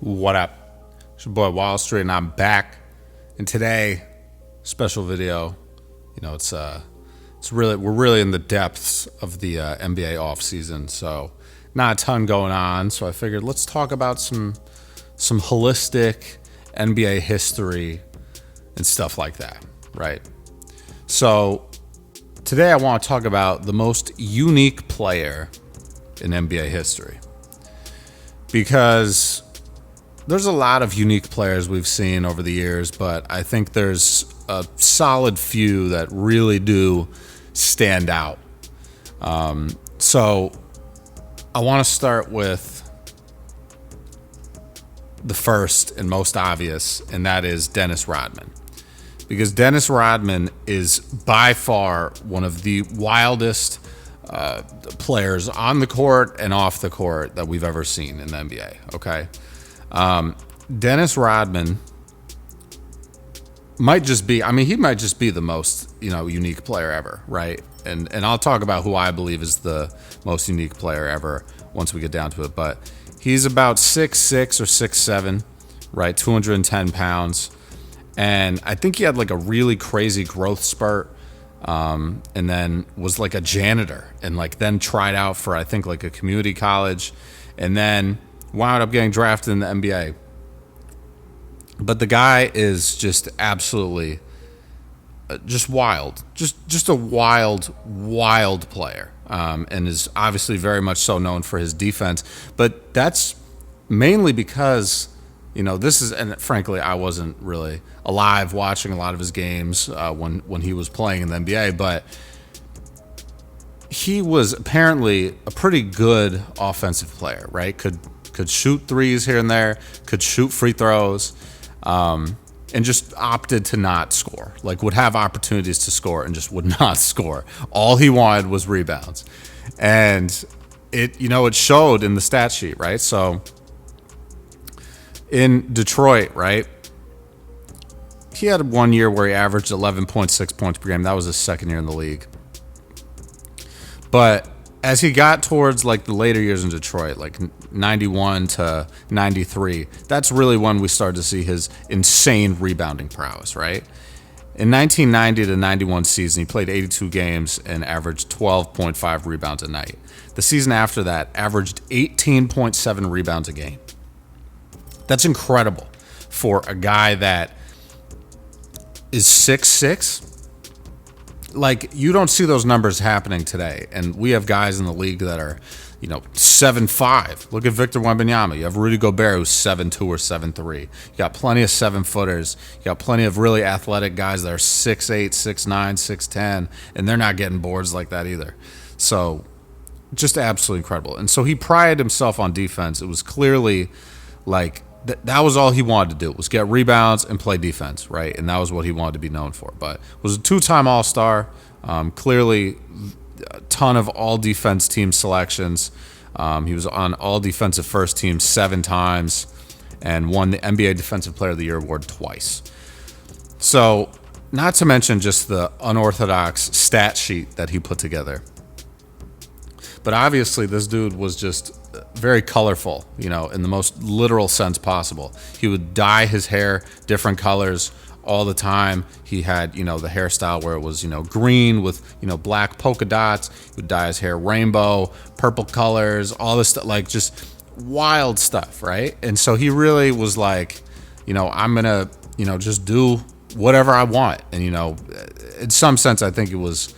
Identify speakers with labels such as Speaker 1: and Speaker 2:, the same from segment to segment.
Speaker 1: What up? It's your boy Wall Street, and I'm back. And today, special video. We're really in the depths of the NBA offseason, so not a ton going on. So I figured let's talk about some holistic NBA history and stuff like that, right? So today I want to talk about the most unique player in NBA history, because there's a lot of unique players we've seen over the years, but I think there's a solid few that really do stand out. So I want to start with the first and most obvious, and that is Dennis Rodman. Because Dennis Rodman is by far one of the wildest players on the court and off the court that we've ever seen in the NBA, okay? Dennis Rodman might just be, he might just be the most, unique player ever, right? And I'll talk about who I believe is the most unique player ever once we get down to it. But he's about 6'6" or 6'7", right? 210 pounds. And I think he had like a really crazy growth spurt, and then was like a janitor, and like then tried out for, I think, like a community college, and then wound up getting drafted in the NBA. But the guy is just absolutely just wild, just a wild player, and is obviously very much so known for his defense. But that's mainly because, this is, and frankly, I wasn't really alive watching a lot of his games when he was playing in the NBA, but he was apparently a pretty good offensive player, right? Could shoot threes here and there, could shoot free throws, and just opted to not score. Like, would have opportunities to score and just would not score. All he wanted was rebounds. And it showed in the stat sheet, right? So in Detroit, right, he had 1 year where he averaged 11.6 points per game. That was his second year in the league. But as he got towards like the later years in Detroit, like 91 to 93, that's really when we started to see his insane rebounding prowess, right? In 1990 to 91 season, he played 82 games and averaged 12.5 rebounds a night. The season after that, averaged 18.7 rebounds a game. That's incredible for a guy that is 6'6". Like, you don't see those numbers happening today. And we have guys in the league that are, 7'5". Look at Victor Wembanyama. You have Rudy Gobert, who's 7'2" or 7'3". You got plenty of 7-footers. You got plenty of really athletic guys that are 6'8", 6'9", 6'10", and they're not getting boards like that either. So, just absolutely incredible. And so he prided himself on defense. It was clearly like that was all he wanted to do, was get rebounds and play defense, right? And that was what he wanted to be known for. But was a two-time All-Star, clearly a ton of all-defense team selections. He was on all-defensive first team 7 times and won the NBA Defensive Player of the Year award twice. So, not to mention just the unorthodox stat sheet that he put together. But obviously, this dude was just very colorful, in the most literal sense possible. He would dye his hair different colors all the time. He had, the hairstyle where it was, green with, black polka dots. He would dye his hair rainbow, purple colors, all this stuff, like just wild stuff, right? And so he really was like, I'm going to, just do whatever I want. And, in some sense, I think it was,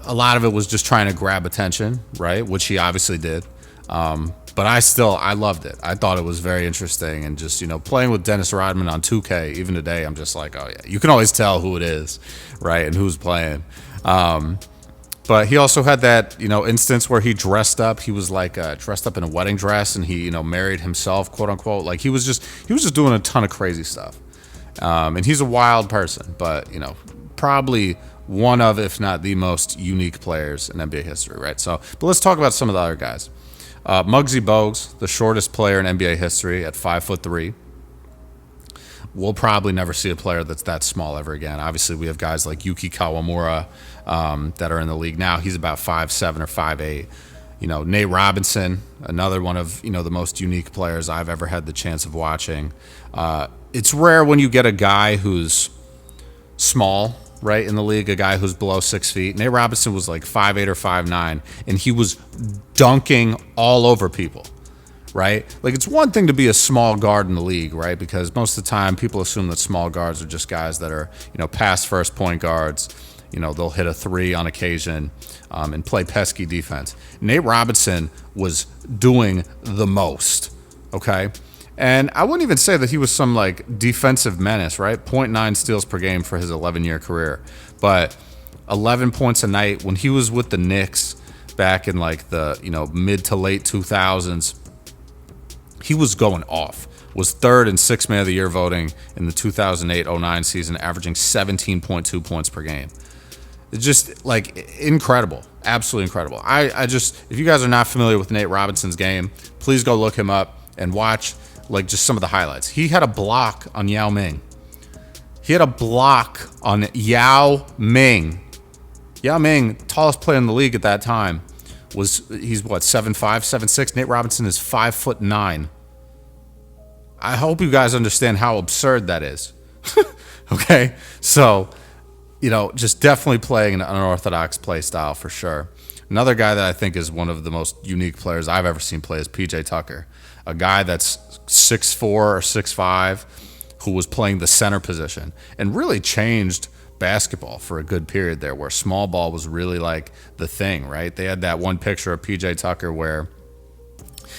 Speaker 1: a lot of it was just trying to grab attention, right? Which he obviously did. But I loved it. I thought it was very interesting, and just, playing with Dennis Rodman on 2K, even today, I'm just like, oh yeah, you can always tell who it is, right? And who's playing. But he also had that, instance where he dressed up. He was like, dressed up in a wedding dress, and he, married himself, quote unquote. Like he was just doing a ton of crazy stuff. And he's a wild person, but, probably one of, if not the most unique players in NBA history, right? So, but let's talk about some of the other guys. Muggsy Bogues, the shortest player in NBA history at 5'3". We'll probably never see a player that's that small ever again. Obviously, we have guys like Yuki Kawamura that are in the league now. He's about 5'7" or 5'8". Nate Robinson, another one of, the most unique players I've ever had the chance of watching. It's rare when you get a guy who's small, right, in the league, a guy who's below 6 feet. Nate Robinson was like 5'8" or 5'9", and he was dunking all over people, right? Like, it's one thing to be a small guard in the league, right? Because most of the time people assume that small guards are just guys that are, pass first point guards. They'll hit a three on occasion and play pesky defense. Nate Robinson was doing the most, okay? And I wouldn't even say that he was some like defensive menace, right? 0.9 steals per game for his 11-year career. But 11 points a night when he was with the Knicks back in like the, mid to late 2000s, he was going off. Was third and sixth man of the year voting in the 2008-09 season, averaging 17.2 points per game. It's just like incredible, absolutely incredible. I just, if you guys are not familiar with Nate Robinson's game, please go look him up and watch like just some of the highlights. He had a block on Yao Ming. Yao Ming, tallest player in the league at that time, he's what, 7'5", 7'6". Nate Robinson is 5'9". I hope you guys understand how absurd that is. Okay, so just definitely playing an unorthodox play style for sure. Another guy that I think is one of the most unique players I've ever seen play is PJ Tucker, a guy that's 6'4" or 6'5", who was playing the center position and really changed basketball for a good period there, where small ball was really like the thing, right? They had that one picture of PJ Tucker where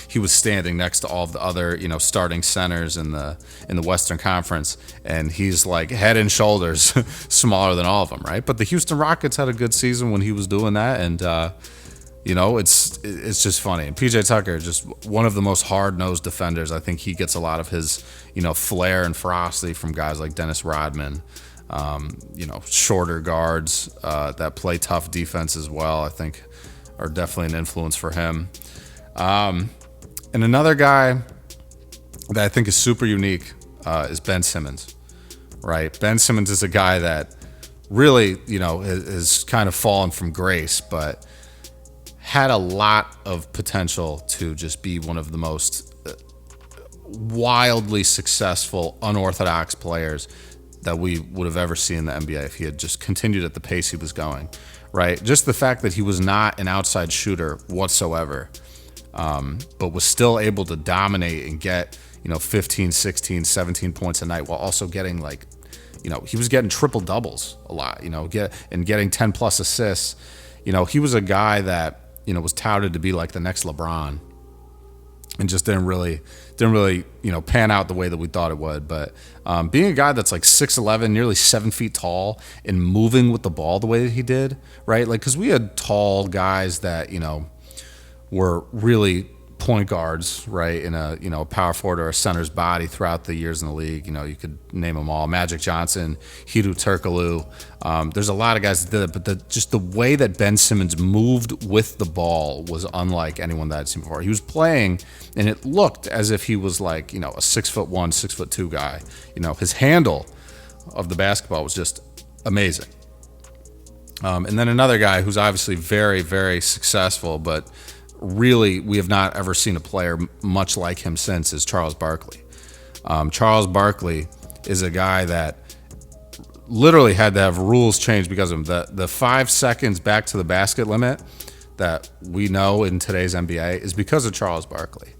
Speaker 1: he was standing next to all of the other, starting centers in the Western Conference, and he's like head and shoulders smaller than all of them, right? But the Houston Rockets had a good season when he was doing that, and it's just funny. And PJ Tucker, just one of the most hard-nosed defenders. I think he gets a lot of his, flair and ferocity from guys like Dennis Rodman. Shorter guards that play tough defense as well, I think, are definitely an influence for him. And another guy that I think is super unique is Ben Simmons, right? Ben Simmons is a guy that really, has kind of fallen from grace, but had a lot of potential to just be one of the most wildly successful, unorthodox players that we would have ever seen in the NBA if he had just continued at the pace he was going, right? Just the fact that he was not an outside shooter whatsoever, but was still able to dominate and get, 15, 16, 17 points a night while also getting like, he was getting triple doubles a lot, getting 10 plus assists. He was a guy that, was touted to be like the next LeBron, and just didn't really, pan out the way that we thought it would. But being a guy that's like 6'11", nearly 7 feet tall, and moving with the ball the way that he did, right? Like, because we had tall guys that, were really point guards, right, in a power forward or a center's body throughout the years in the league. You could name them all: Magic Johnson, Hedo Turkoglu. There's a lot of guys that did it, but just the way that Ben Simmons moved with the ball was unlike anyone that I'd seen before. He was playing, and it looked as if he was like, a 6'1", 6'2" guy. His handle of the basketball was just amazing. And then another guy who's obviously very, very successful, but really we have not ever seen a player much like him since, is Charles Barkley. Charles Barkley is a guy that literally had to have rules changed because of him. The 5 seconds back to the basket limit that we know in today's NBA is because of Charles Barkley,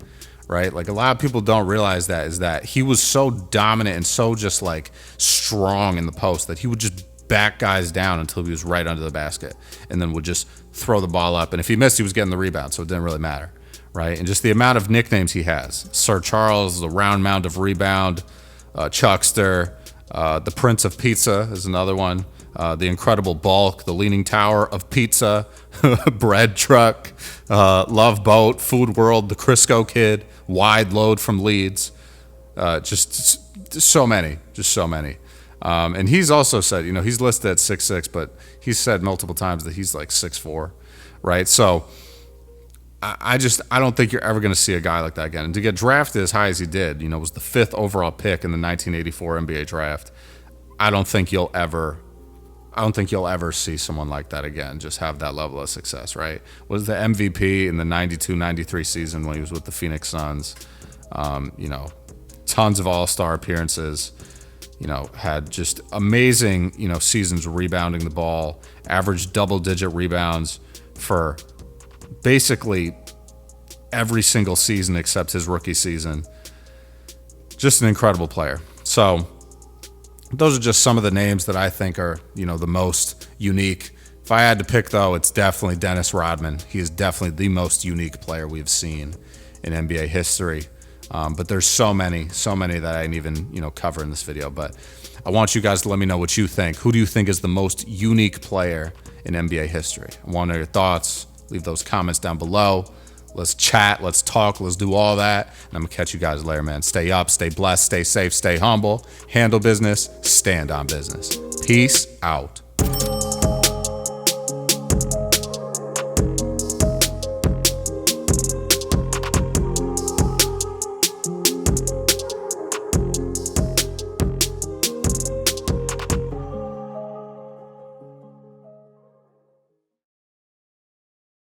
Speaker 1: right? Like, a lot of people don't realize that is that he was so dominant and so just like strong in the post that he would just back guys down until he was right under the basket, and then would just throw the ball up. And if he missed, he was getting the rebound, so it didn't really matter, right? And just the amount of nicknames he has: Sir Charles, the round mound of rebound, Chuckster, the Prince of Pizza is another one, the Incredible Bulk, the Leaning Tower of Pizza, Bread Truck, Love Boat, Food World, the Crisco Kid, Wide Load from Leeds, just so many. And he's also said, he's listed at 6'6", but he's said multiple times that he's like 6'4", right? So I don't think you're ever going to see a guy like that again. And to get drafted as high as he did, was the 5th overall pick in the 1984 NBA draft. I don't think I don't think you'll ever see someone like that again, just have that level of success, right? Was the MVP in the 92-93 season when he was with the Phoenix Suns. You know, tons of all-star appearances, you know, had just amazing, you know, seasons rebounding the ball, averaged double-digit rebounds for basically every single season except his rookie season. Just an incredible player. So those are just some of the names that I think are, you know, the most unique. If I had to pick, though, it's definitely Dennis Rodman. He is definitely the most unique player we've seen in NBA history. But there's so many that I didn't even, you know, cover in this video. But I want you guys to let me know what you think. Who do you think is the most unique player in NBA history? I want to know your thoughts. Leave those comments down below. Let's chat, let's talk, let's do all that. And I'm going to catch you guys later, man. Stay up, stay blessed, stay safe, stay humble, handle business, stand on business. Peace out.